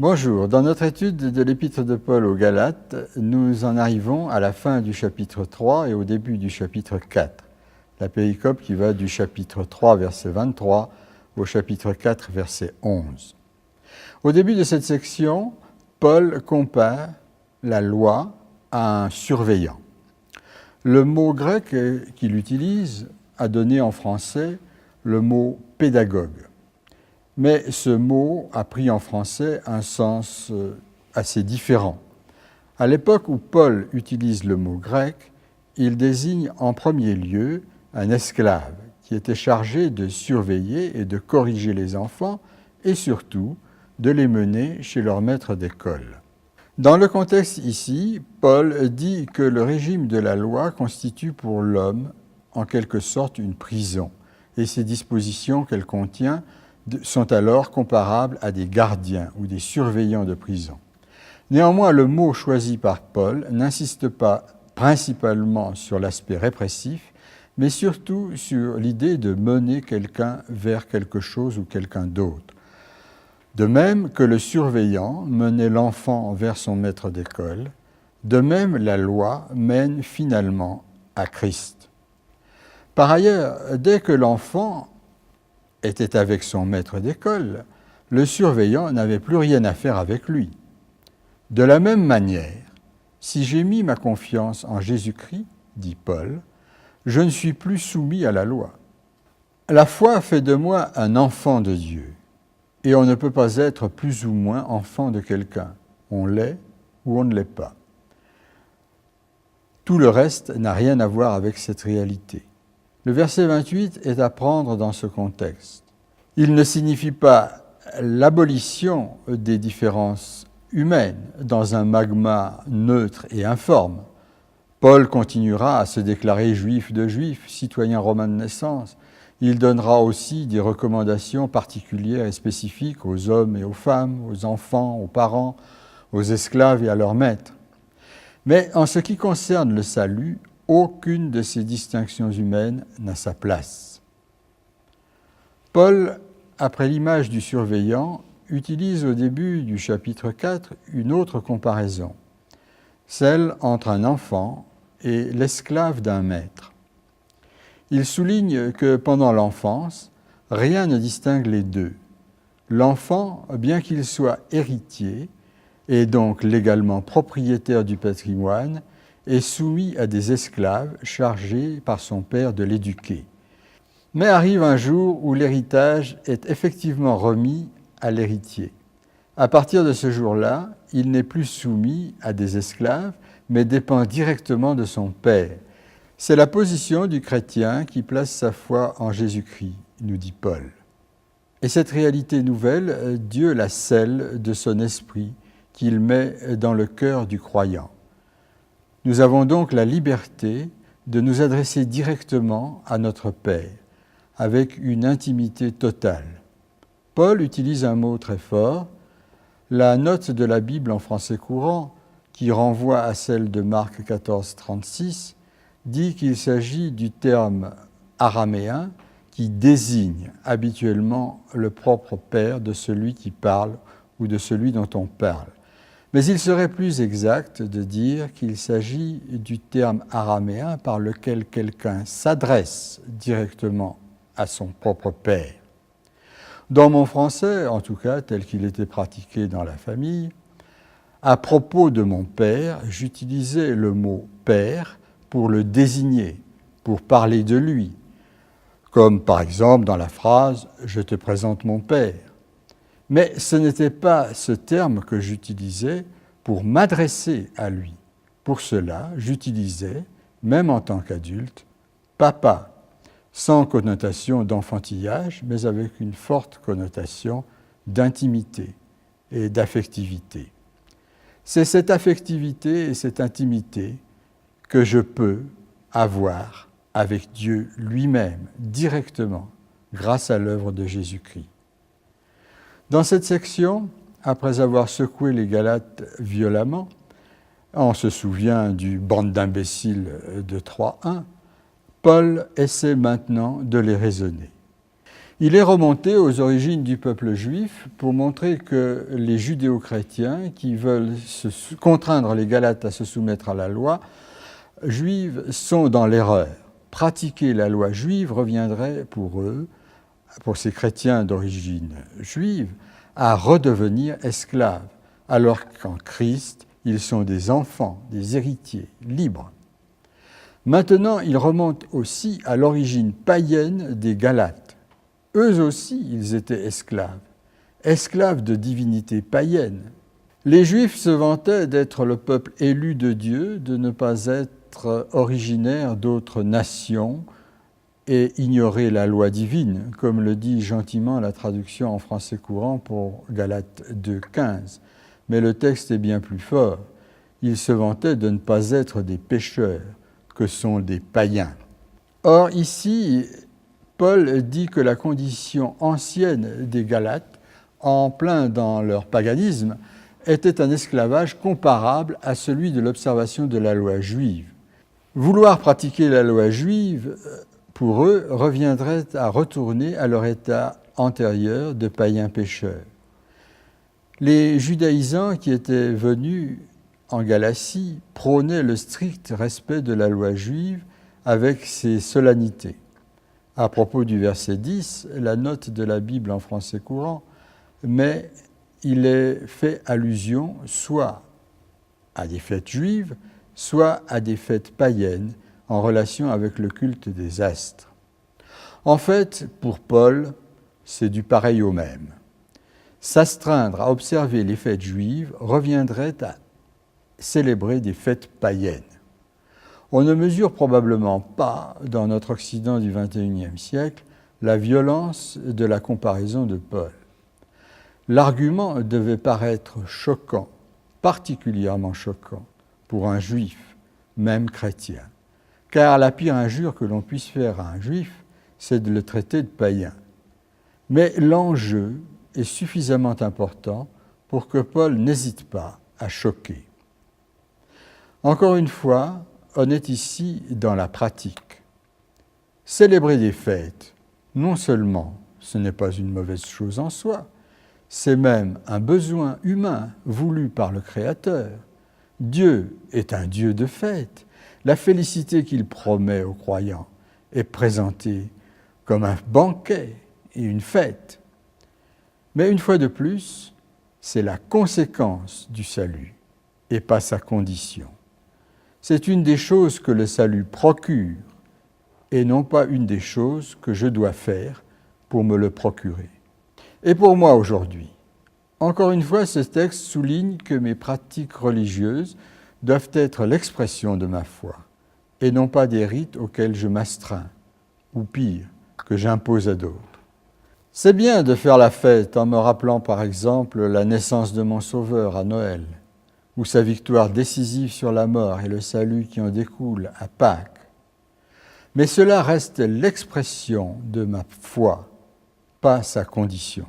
Bonjour, dans notre étude de l'épître de Paul aux Galates, nous en arrivons à la fin du chapitre 3 et au début du chapitre 4. La péricope qui va du chapitre 3, verset 23, au chapitre 4, verset 11. Au début de cette section, Paul compare la loi à un surveillant. Le mot grec qu'il utilise a donné en français le mot pédagogue. Mais ce mot a pris en français un sens assez différent. À l'époque où Paul utilise le mot grec, il désigne en premier lieu un esclave qui était chargé de surveiller et de corriger les enfants et surtout de les mener chez leur maître d'école. Dans le contexte ici, Paul dit que le régime de la loi constitue pour l'homme en quelque sorte une prison et ses dispositions qu'elle contient sont alors comparables à des gardiens ou des surveillants de prison. Néanmoins, le mot choisi par Paul n'insiste pas principalement sur l'aspect répressif, mais surtout sur l'idée de mener quelqu'un vers quelque chose ou quelqu'un d'autre. De même que le surveillant menait l'enfant vers son maître d'école, de même la loi mène finalement à Christ. Par ailleurs, dès que l'enfant était avec son maître d'école, le surveillant n'avait plus rien à faire avec lui. De la même manière, si j'ai mis ma confiance en Jésus-Christ, dit Paul, je ne suis plus soumis à la loi. La foi fait de moi un enfant de Dieu, et on ne peut pas être plus ou moins enfant de quelqu'un. On l'est ou on ne l'est pas. Tout le reste n'a rien à voir avec cette réalité. Le verset 28 est à prendre dans ce contexte. Il ne signifie pas l'abolition des différences humaines dans un magma neutre et informe. Paul continuera à se déclarer juif de juifs, citoyen romain de naissance. Il donnera aussi des recommandations particulières et spécifiques aux hommes et aux femmes, aux enfants, aux parents, aux esclaves et à leurs maîtres. Mais en ce qui concerne le salut, aucune de ces distinctions humaines n'a sa place. Paul, après l'image du surveillant, utilise au début du chapitre 4 une autre comparaison, celle entre un enfant et l'esclave d'un maître. Il souligne que pendant l'enfance, rien ne distingue les deux. L'enfant, bien qu'il soit héritier et donc légalement propriétaire du patrimoine, est soumis à des esclaves chargés par son père de l'éduquer. Mais arrive un jour où l'héritage est effectivement remis à l'héritier. À partir de ce jour-là, il n'est plus soumis à des esclaves, mais dépend directement de son père. C'est la position du chrétien qui place sa foi en Jésus-Christ, nous dit Paul. Et cette réalité nouvelle, Dieu la scelle de son esprit qu'il met dans le cœur du croyant. Nous avons donc la liberté de nous adresser directement à notre Père, avec une intimité totale. Paul utilise un mot très fort. La note de la Bible en français courant, qui renvoie à celle de Marc 14, 36, dit qu'il s'agit du terme araméen qui désigne habituellement le propre père de celui qui parle ou de celui dont on parle. Mais il serait plus exact de dire qu'il s'agit du terme araméen par lequel quelqu'un s'adresse directement à son propre père. Dans mon français, en tout cas tel qu'il était pratiqué dans la famille, à propos de mon père, j'utilisais le mot « père » pour le désigner, pour parler de lui, comme par exemple dans la phrase « je te présente mon père ». Mais ce n'était pas ce terme que j'utilisais pour m'adresser à lui. Pour cela, j'utilisais, même en tant qu'adulte, « papa », sans connotation d'enfantillage, mais avec une forte connotation d'intimité et d'affectivité. C'est cette affectivité et cette intimité que je peux avoir avec Dieu lui-même, directement, grâce à l'œuvre de Jésus-Christ. Dans cette section, après avoir secoué les Galates violemment, on se souvient du bande d'imbéciles de 3.1, Paul essaie maintenant de les raisonner. Il est remonté aux origines du peuple juif pour montrer que les judéo-chrétiens qui veulent contraindre les Galates à se soumettre à la loi juive sont dans l'erreur. Pratiquer la loi juive reviendrait pour eux, pour ces chrétiens d'origine juive, à redevenir esclaves, alors qu'en Christ, ils sont des enfants, des héritiers, libres. Maintenant, ils remontent aussi à l'origine païenne des Galates. Eux aussi, ils étaient esclaves, esclaves de divinités païennes. Les Juifs se vantaient d'être le peuple élu de Dieu, de ne pas être originaires d'autres nations et ignorer la loi divine, comme le dit gentiment la traduction en français courant pour Galates 2,15. Mais le texte est bien plus fort. Ils se vantaient de ne pas être des pécheurs, que sont des païens. Or, ici, Paul dit que la condition ancienne des Galates, en plein dans leur paganisme, était un esclavage comparable à celui de l'observation de la loi juive. Vouloir pratiquer la loi juive, pour eux, reviendrait à retourner à leur état antérieur de païens pécheurs. Les judaïsants qui étaient venus en Galatie prônaient le strict respect de la loi juive avec ses solennités. À propos du verset 10, la note de la Bible en français courant, mais il est fait allusion soit à des fêtes juives, soit à des fêtes païennes en relation avec le culte des astres. En fait, pour Paul, c'est du pareil au même. S'astreindre à observer les fêtes juives reviendrait à célébrer des fêtes païennes. On ne mesure probablement pas, dans notre Occident du XXIe siècle, la violence de la comparaison de Paul. L'argument devait paraître choquant, particulièrement choquant, pour un juif, même chrétien. Car la pire injure que l'on puisse faire à un juif, c'est de le traiter de païen. Mais l'enjeu est suffisamment important pour que Paul n'hésite pas à choquer. Encore une fois, on est ici dans la pratique. Célébrer des fêtes, non seulement ce n'est pas une mauvaise chose en soi, c'est même un besoin humain voulu par le Créateur. Dieu est un Dieu de fêtes. La félicité qu'il promet aux croyants est présentée comme un banquet et une fête. Mais une fois de plus, c'est la conséquence du salut et pas sa condition. C'est une des choses que le salut procure et non pas une des choses que je dois faire pour me le procurer. Et pour moi aujourd'hui, encore une fois, ce texte souligne que mes pratiques religieuses doivent être l'expression de ma foi et non pas des rites auxquels je m'astreins, ou pire, que j'impose à d'autres. C'est bien de faire la fête en me rappelant par exemple la naissance de mon Sauveur à Noël, ou sa victoire décisive sur la mort et le salut qui en découle à Pâques. Mais cela reste l'expression de ma foi, pas sa condition.